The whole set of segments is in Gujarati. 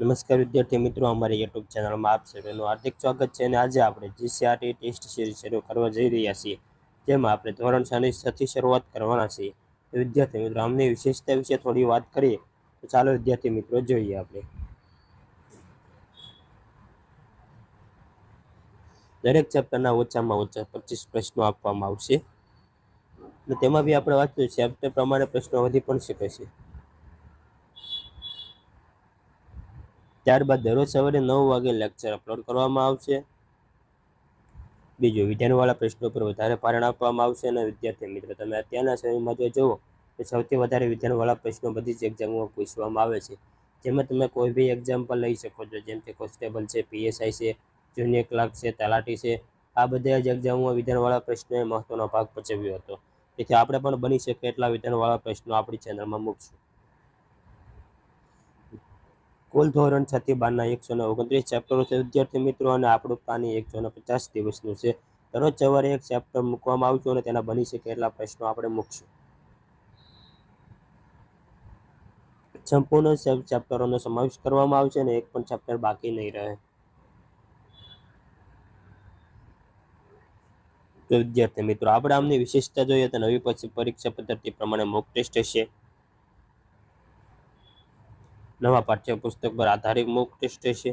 નમસ્કાર વિદ્યાર્થી મિત્રો, અમારી યુટ્યુબ ચેનલમાં આપ સર્વેનું હાર્દિક સ્વાગત છે. અને આજે આપણે જીસીઆરટી ટેસ્ટ સિરીઝ શરૂ કરવા જઈ રહ્યા છીએ, જેમાં આપણે ધોરણ 6 શરૂઆત કરવાના છીએ. તો વિદ્યાર્થી મિત્રો, આમની વિશેષતા વિશે થોડી વાત કરીએ તો ચાલો વિદ્યાર્થી મિત્રો જોઈએ. આપણે દરેક ચેપ્ટરના ઓછામાં ઓછા 25 પ્રશ્નો આપવામાં આવશે, અને તેમાં બી આપણે વાત કરીએ ચેપ્ટર પ્રમાણે પ્રશ્નો વધી પણ શકે છે. ત્યારબાદ દરરોજ સવારે 9 વાગે લેક્ચર અપલોડ કરવામાં આવશે. બીજું, વિધાનવાળા પ્રશ્નો પર વધારે ભારણ આપવામાં આવશે. અને વિદ્યાર્થી મિત્રો, તમે અત્યારના સમયમાં જો જુઓ તો સૌથી વધારે વિધાનવાળા પ્રશ્નો બધી જ એક્ઝામોમાં પૂછવામાં આવે છે, જેમાં તમે કોઈ બી એક્ઝામ્પલ લઈ શકો છો, જેમ કે કોન્સ્ટેબલ છે, પીએસઆઈ છે, જુનિયર ક્લાર્ક છે, તલાટી છે. આ બધા જ એક્ઝામોમાં વિધાનવાળા પ્રશ્નોએ મહત્વનો ભાગ ભજવ્યો હતો. તેથી આપણે પણ બની શકે એટલા વિધાનવાળા પ્રશ્નો આપણી ચેનલમાં મૂકશું. કુલ ધોરણ 6 થી 12ના 129 ચેપ્ટરો છે વિદ્યાર્થી મિત્રો, અને આપણું પ્લાનિંગ 150 દિવસનું છે. દરરોજ સવારે એક ચેપ્ટર મૂકવામાં આવશે, અને તેના બની શકે એટલા પ્રશ્નો આપણે મૂકશું. સંપૂર્ણ ચેપ્ટરોનો સમાવેશ કરવામાં આવશે, અને એક પણ ચેપ્ટર બાકી નહીં રહે. તો વિદ્યાર્થી મિત્રો, આપણે આમની વિશેષતા જોઈએ તો નવી પરીક્ષા પદ્ધતિ પ્રમાણે મોક ટેસ્ટ હશે. નવા પાઠ્યપુસ્તક પર આધારિત મોક ટેસ્ટ હશે.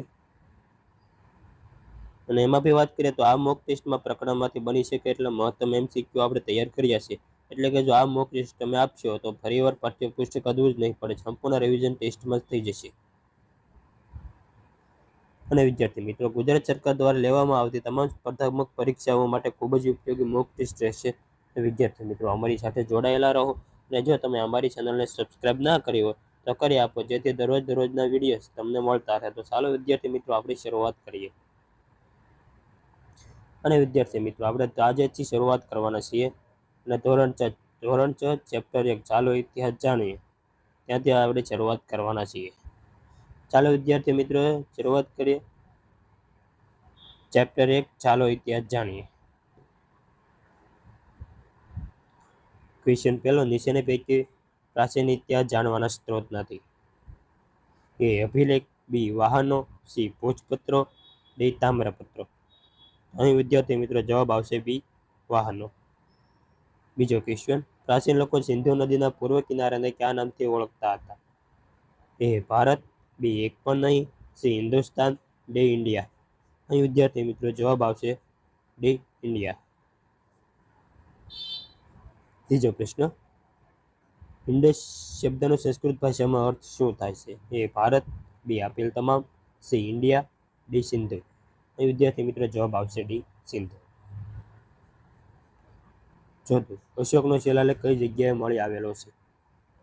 અને એમાં બી વાત કરીએ તો આ મોક ટેસ્ટમાં પ્રકરણમાંથી બની શકે એટલે મહત્તમ MCQ આપણે તૈયાર કર્યા છે. એટલે કે જો આ મોક ટેસ્ટ તમે આપશો તો ફરીવાર પાઠ્યપુસ્તક કાઢવું જ નહીં પડે, સંપૂર્ણ રિવિઝન ટેસ્ટમાં જ થઈ જશે. અને વિદ્યાર્થી મિત્રો, ગુજરાત સરકાર દ્વારા લેવામાં આવતી તમામ સ્પર્ધાત્મક પરીક્ષાઓ માટે ખૂબ જ ઉપયોગી મોક ટેસ્ટ રહેશે. વિદ્યાર્થી મિત્રો, અમારી સાથે જોડાયેલા રહો. અને જો તમે અમારી ચેનલને સબસ્ક્રાઇબ ના કરી હોય તો કરી આપો, જેથી દરરોજના વિડીયોઝ તમને મળતા રહે. તો ચાલો વિદ્યાર્થી મિત્રો, આપણી શરૂઆત કરીએ. અને વિદ્યાર્થી મિત્રો, આપણે આજથી શરૂઆત કરવાના છીએ. અને ધોરણ 6 ચેપ્ટર 1 ચાલો ઇતિહાસ જાણીએ, ત્યાંથી આપણે શરૂઆત કરવાના છીએ. ચાલો વિદ્યાર્થી મિત્રો, શરૂઆત કરીએ. ચેપ્ટર 1 ચાલો ઇતિહાસ જાણીએ. ક્વેશ્ચન પહેલો, નીચેની પૈકી પ્રાચીન ઇતિહાસ જાણવાના સ્ત્રોત નથી. એ અભિલેખ, બી વાહનો, સી ભોજપત્રો, ડી તામ્રપત્રો. અહીં વિદ્યાર્થી મિત્રો જવાબ આવશે બી વાહનો. બીજો ક્વેશ્ચન, પ્રાચીન લોકો સિંધુ નદીના પૂર્વ કિનારાને કયા નામથી ઓળખતા હતા? એ ભારત, બી એક પણ નહીં, સી હિન્દુસ્તાન, ડી ઇન્ડિયા. અહીં વિદ્યાર્થી મિત્રો જવાબ આવશે ડી ઇન્ડિયા. ત્રીજો પ્રશ્ન, ઇન્ડસ શબ્દનો સંસ્કૃત ભાષામાં અર્થ શું થાય છે? એ ભારત, બી આપેલ તમામ, સી ઇન્ડિયા, ડી સિંધુ. અહીં વિદ્યાર્થી મિત્રો જવાબ આવશે ડી સિંધુ. ચોથું, અશોકનો શિલાલેખ કઈ જગ્યાએ મળી આવેલો છે?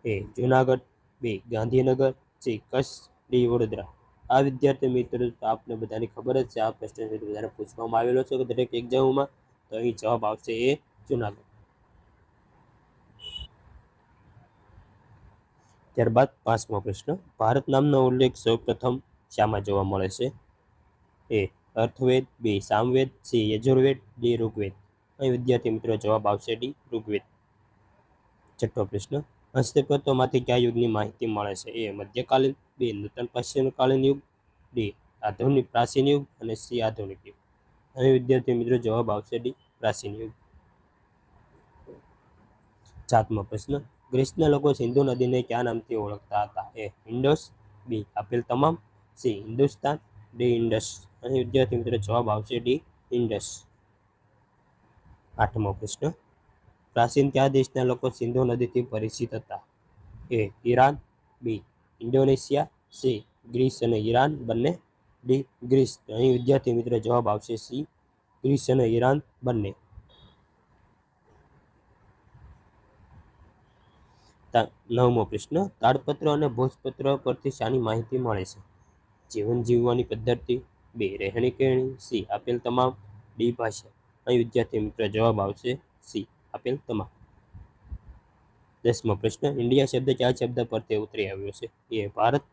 એ જુનાગઢ, બી ગાંધીનગર, સી કચ્છ, ડી વડોદરા. આ વિદ્યાર્થી મિત્રો આપને બધાની ખબર જ છે, આ પ્રશ્ન વધારે પૂછવામાં આવેલો છે દરેક એક્ઝામોમાં. તો અહીં જવાબ આવશે એ જુનાગઢ. ત્યારબાદ 5મો પ્રશ્ન, ભારત નામનો ઉલ્લેખ સૌ પ્રથમ શામાં જોવા મળે છે? એ અર્થવેદ, બી સામવેદ, સી યજુર્વેદ, ડી ઋગ્વેદ. અહીં વિદ્યાર્થી મિત્રો જવાબ આવશે ડી ઋગ્વેદ. છઠ્ઠો પ્રશ્ન, હસ્તપ્રતોમાંથી કયા યુગની માહિતી મળે છે? એ મધ્યકાલીન, બી નૂતન પશ્ચિમકાલીન યુગ, ડી આધુનિક પ્રાચીન યુગ, અને સી આધુનિક યુગ. અહીં વિદ્યાર્થી મિત્રો જવાબ આવશે ડી પ્રાચીન યુગ. 7મો પ્રશ્ન, ગ્રીસના લોકો સિંધુ નદીને કયા નામથી ઓળખતા હતા? એ ઇન્ડસ, બી આપેલ તમામ, સી હિન્દુસ્તાન, ડી ઇન્ડસ. અહીં વિદ્યાર્થી મિત્રો જવાબ આવશે ડી ઇન્ડસ. 8મો પ્રશ્ન, પ્રાચીન કયા દેશના લોકો સિંધુ નદીથી પરિચિત હતા? એ ઈરાન, બી ઇન્ડોનેશિયા, સી ગ્રીસ અને ઈરાન બંને, ડી ગ્રીસ. અહીં વિદ્યાર્થી મિત્રો જવાબ આવશે સી ગ્રીસ અને ઈરાન બંને. 9મો પ્રશ્ન, તાડપત્રો અને ભોજપત્રો પરથી શાની માહિતી મળે છે? જીવન જીવવાની પદ્ધતિ, બી રહેણી કહેણી, સી આપેલ તમામ, ડી ભાષા. અહીં વિદ્યાર્થી મિત્રો જવાબ આવશે સી આપેલ તમામ. 10મો પ્રશ્ન, ઇન્ડિયા શબ્દ કયા શબ્દ પરથી ઉતરી આવ્યો છે? એ ભારત,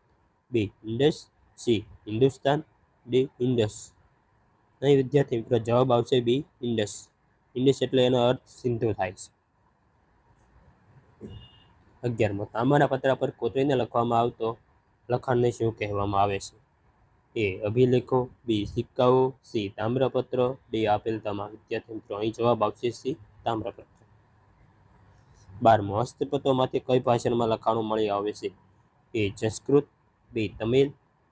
બી ઇન્ડસ, સી હિન્દુસ્તાન, ડી ઇન્ડસ. અહીં વિદ્યાર્થી મિત્રો જવાબ આવશે બી ઇન્ડસ. ઇન્ડસ એટલે એનો અર્થ સિંધુ થાય છે. 11મો, તાંબાના પતરા પર કોતરીને લખવામાં આવતો લખાણને શું કહેવામાં આવે છે? એ અભિલેખો, બી સિક્કાઓ, સી તામ્રપત્ર, ડી આપેલ તમામ. વિદ્યાર્થી મિત્રો અહીં જવાબ આવશે સી તામ્રપત્ર. 12મો હસ્તપ્રતોમાંથી કઈ ભાષામાં લખાણો મળી આવે છે? એ સંસ્કૃત, બી તમિલ,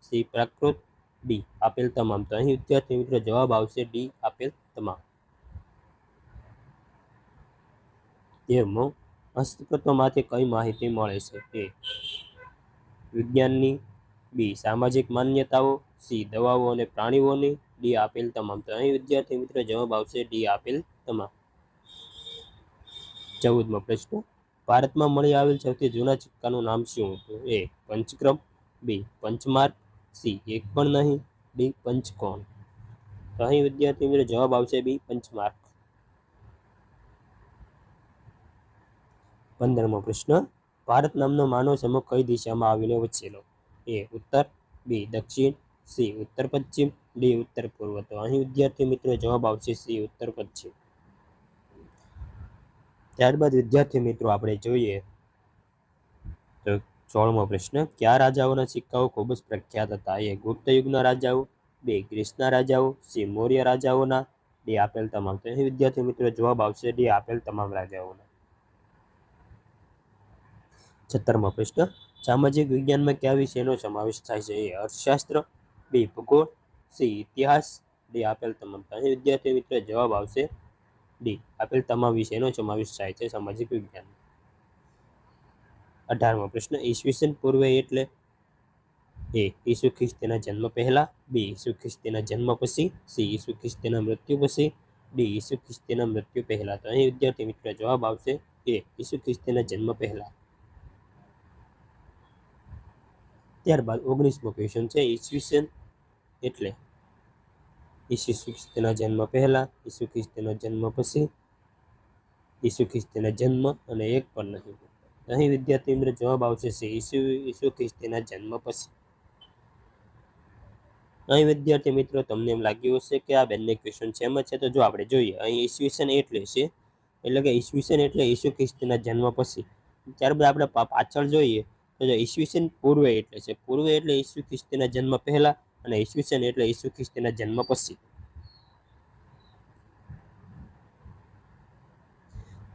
સી પ્રાકૃત, ડી આપેલ તમામ. તો અહીં વિદ્યાર્થી મિત્રો જવાબ આવશે ડી આપેલ તમામ. 13મો હસ્તપ્રતોમાંથી કઈ માહિતી મળે છે? એ વિજ્ઞાનની, બી સામાજિક માન્યતાઓ, સી દવાઓ અને પ્રાણીઓની, ડી આપેલ તમામ. તો અહીં વિદ્યાર્થી મિત્રો જવાબ આવશે ડી આપેલ તમામ. 14મો પ્રશ્ન, ભારતમાં મળી આવેલ સૌથી જૂના સિક્કાનું નામ શું હતું? એ પંચક્રમ, બી પંચમાર્ક, સી એક પણ નહીં, ડી પંચકોણ. તો અહીં વિદ્યાર્થી મિત્રો જવાબ આવશે બી પંચમાર્ક. 15મો પ્રશ્ન, ભારત નામનો માનવ સમૂહ કઈ દિશામાં આવીને વસેલો? એ ઉત્તર, બી દક્ષિણ, સી ઉત્તર પશ્ચિમ, ડી ઉત્તર પૂર્વ. તો અહીં વિદ્યાર્થી મિત્રો જવાબ આવશે સી ઉત્તર પશ્ચિમ. ત્યારબાદ વિદ્યાર્થી મિત્રો આપણે જોઈએ તો 16મો પ્રશ્ન, કયા રાજાઓના સિક્કાઓ ખૂબ જ પ્રખ્યાત હતા? એ ગુપ્ત યુગના રાજાઓ, બી ગ્રીસના રાજાઓ, સી મૌર્ય રાજાઓના, ડી આપેલ તમામ. તો અહીં વિદ્યાર્થી મિત્રો જવાબ આવશે ડી આપેલ તમામ રાજાઓના. 17મો પ્રશ્ન, સામાજિક વિજ્ઞાનમાં કયા વિષયનો સમાવેશ થાય છે? એ અર્થશાસ્ત્ર, બી ભૂગોળ, સી ઇતિહાસ, ડી આપેલ તમામ. તો અહીં વિદ્યાર્થી મિત્રો જવાબ આવશે ડી આપેલ તમામ વિષયનો સમાવેશ થાય છે સામાજિક વિજ્ઞાન. 18મો પ્રશ્ન, ઈસવીસન પૂર્વે એટલે? એ ઈસુ ખ્રિસ્તના જન્મ પહેલા, બી ઈસુ ખ્રિસ્તના જન્મ પછી, સી ઈસુ ખ્રિસ્તના મૃત્યુ પછી, ડી ઈસુ ખ્રિસ્તના મૃત્યુ પહેલા. તો અહીં વિદ્યાર્થી મિત્રો જવાબ આવશે એ ઈસુ ખ્રિસ્તના જન્મ પહેલા. ત્યારબાદ 19મો ક્વેશ્ચન છે, ઈસવીસન એટલે? ઈસુ ખ્રિસ્તના જન્મ પહેલા, ઈસુ ખ્રિસ્તના જન્મ પછી, ઈસુ ખ્રિસ્તના જન્મ અને એક પણ નહીં. અહીં વિદ્યાર્થી મિત્રો જવાબ આવશે છે ઈસુ ખ્રિસ્તના જન્મ પછી. અહીં વિદ્યાર્થી મિત્રો તમને એમ લાગ્યું હશે કે આ બંને ક્વેશ્ચન સેમ જ છે, તો જો આપણે જોઈએ અહીં ઈસવીસન એટલે છે એટલે કે ઈસવીસન એટલે ઈસુ ખ્રિસ્તના જન્મ પછી. ત્યારબાદ આપણે પાછળ જોઈએ તો જો ઈસવીસન પૂર્વે એટલે છે, પૂર્વે એટલે ઈસુ ખ્રિસ્તના જન્મ પહેલા અને ઈસવીસન એટલે ઈસુ ખ્રિસ્તના જન્મ પછી.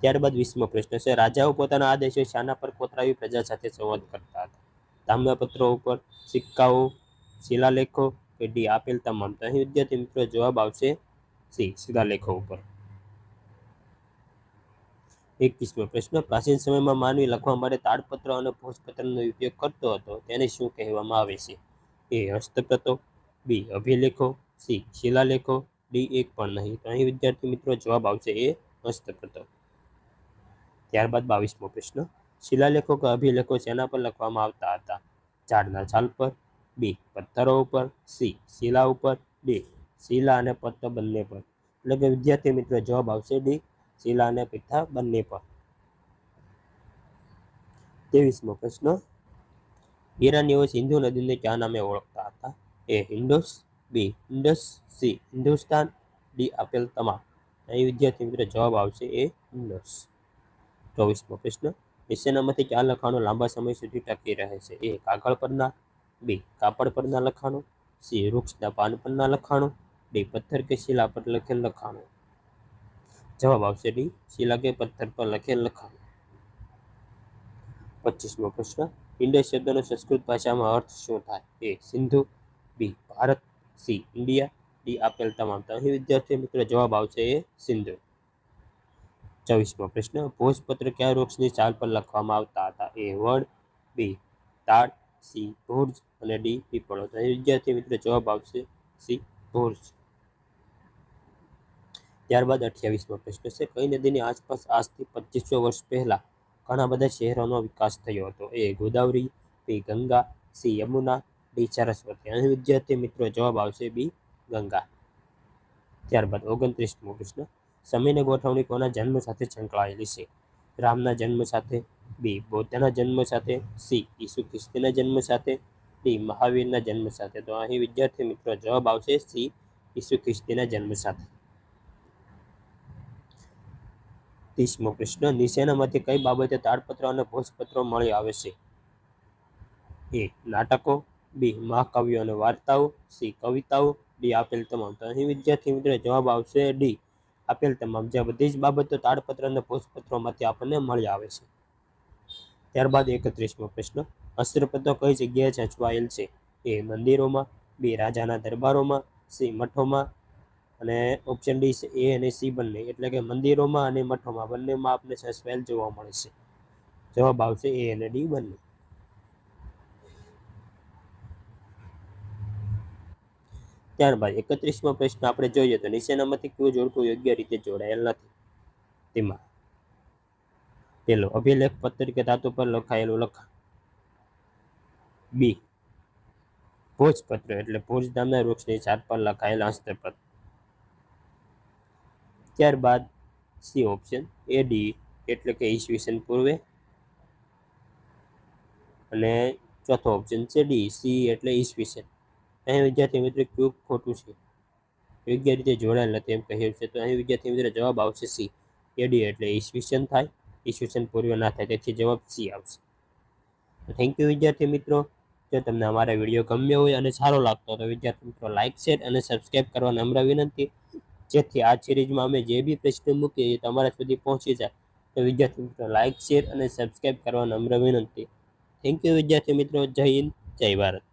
ત્યારબાદ 20મો પ્રશ્ન છે, રાજાઓ પોતાના આદેશો શાના પર કોતરાવી પ્રજા સાથે સંવાદ કરતા હતા? તામ્રપત્રો ઉપર, સિક્કાઓ, શિલાલેખો કે ડી આપેલ તમામ. તો અહીં વિદ્યાર્થી મિત્રો જવાબ આવશે સી શિલાલેખો ઉપર. 21મો પ્રશ્ન, પ્રાચીન સમયમાં માનવી લખવા માટે તાડપત્ર અને ભોજપત્રનો ઉપયોગ કરતો હતો, તેને શું કહેવામાં આવે છે? એ હસ્તપ્રતો, બી અભિલેખો, સી શિલાલેખો, ડી એક પણ નહીં. તો અહીં વિદ્યાર્થી મિત્રો જવાબ આવશે એ હસ્તપ્રતો. ત્યારબાદ 22મો પ્રશ્ન, શિલાલેખો કે અભિલેખો શેના પર લખવામાં આવતા હતા? ઝાડના છાલ પર, બી પથ્થરો ઉપર, સી શિલા ઉપર, ડી શિલા અને પથ્થર બંને પર. એટલે કે વિદ્યાર્થી મિત્રો જવાબ આવશે ડી શિલા અને પથ્થર બંને પર. 23મો પ્રશ્ન, ઈરાનીઓ સિંધુ નદીને કયા નામે ઓળખતા હતા? એ હિન્દુસ, બી ઇન્ડસ, સી હિન્દુસ્તાન, ડી આપેલ તમામ. અહીં વિદ્યાર્થી મિત્રો જવાબ આવશે એ ઇન્ડસ. 24મો પ્રશ્ન, નીચેનામાંથી કયા લખાણો લાંબા સમય સુધી ટકી રહે છે? એ કાગળ પરના, બી કાપડ પરના લખાણો, સી વૃક્ષના પાન પરના લખાણો, ડી પથ્થર કે શિલા પર લખેલ લખાણો. જવાબ આવશે ડી શિલા કે પથ્થર પર લખેલ લખાણો. 25મો પ્રશ્ન, ઇન્ડસ શબ્દનો સંસ્કૃત ભાષામાં અર્થ શું થાય? એ સિંધુ, બી ભારત, સી ઇન્ડિયા, ડી આપેલ તમામ. તો અહીં વિદ્યાર્થી મિત્રો જવાબ આવશે એ સિંધુ. 24મો પ્રશ્ન, ભોજપત્ર કયા વૃક્ષની છાલ પર લખવામાં આવતા હતા? એ વડ, બી તાડ, સી ભુર્જ અને ડી પીપળો. તો અહીં વિદ્યાર્થી મિત્રો જવાબ આવશે સી ભુર્જ. ત્યારબાદ 28મો પ્રશ્ન છે, કઈ નદીની આસપાસ આજથી 2500 વર્ષ પહેલા ઘણા બધા શહેરોનો વિકાસ થયો હતો? એ ગોદાવરી, બી ગંગા, સી યમુના, ડી સરસ્વતી. અહીં વિદ્યાર્થી મિત્રો જવાબ આવશે બી ગંગા. ત્યારબાદ 29મો પ્રશ્ન, સમયની ગોઠવણી કોના જન્મ સાથે સંકળાયેલી છે? રામના જન્મ સાથે, બી બૌદ્ધના જન્મ સાથે, સી ઈસુ ખ્રિસ્તના જન્મ સાથે, ડી મહાવીરના જન્મ સાથે. તો અહીં વિદ્યાર્થી મિત્રો જવાબ આવશે સી ઈસુ ખ્રિસ્તના જન્મ સાથે. 30મો પ્રશ્ન, નીચેનામાંથી કઈ બાબતે તાડપત્ર અને ભોજપત્રો મળી આવે છે? એ નાટકો, બી મહાકાવ્યો અને વાર્તાઓ, સી કવિતાઓ, ડી આપેલ તમામ. તો અહીં વિદ્યાર્થી મિત્રો જવાબ આવશે ડી આપેલ તમામ. જે બધી જ બાબતો તાડપત્ર અને ભોજપત્રોમાંથી આપણને મળી આવે છે. ત્યારબાદ 31મો પ્રશ્ન, અસ્ત્રપત્રો કઈ જગ્યાએ સચવાયેલ છે? એ મંદિરોમાં, બી રાજાના દરબારોમાં, સી મઠોમાં, અને ઓપ્શન ડી છે એ અને સી બંને, એટલે કે મંદિરોમાં અને મઠોમાં બંનેમાં આપણે સચવાયેલ જોવા મળે છે. જવાબ આવશે એ અને ડી બંને. ત્યારબાદ 31મો પ્રશ્ન આપણે જોઈએ તો નીચેનામાંથી કયું જોડકું યોગ્ય રીતે જોડાયેલ નથી? તેમાં પેલો અભિલેખ પત્ર કે ધાતુ પર લખાયેલું લખાણ, બી ભોજપત્ર એટલે ભોજ નામના વૃક્ષની છાલ પર લખાયેલ હસ્તપત્ર. ત્યારબાદ સી ઓપ્શન એ ડી એટલે કે ઈસવીસન પૂર્વે, અને ચોથો ઓપ્શન છે ડી સી એટલે ઈસવીસન. અહીં વિદ્યાર્થી મિત્રો કયું ખોટું છે? યોગ્ય રીતે જોડાયેલ નથી એમ કહ્યું છે. તો અહીં વિદ્યાર્થી મિત્રો જવાબ આવશે સી એડી એટલે ઈસવીસન થાય, ઈસવીસન પૂર્વે ના થાય, તેથી જવાબ સી આવશે. થેન્ક યુ વિદ્યાર્થી મિત્રો. જો તમને અમારા વિડીયો ગમ્યો હોય અને સારો લાગતો હોય તો વિદ્યાર્થી મિત્રો લાઇક, શેર અને સબસ્ક્રાઇબ કરવા નમ્ર વિનંતી, જેથી આ સિરીઝમાં અમે જે બી પ્રશ્ન મૂકીએ એ તમારા સુધી પહોંચી જાય. તો વિદ્યાર્થી મિત્રો લાઇક, શેર અને સબસ્ક્રાઇબ કરવા નમ્ર વિનંતી. થેન્ક યુ વિદ્યાર્થી મિત્રો. જય હિન્દ, જય ભારત.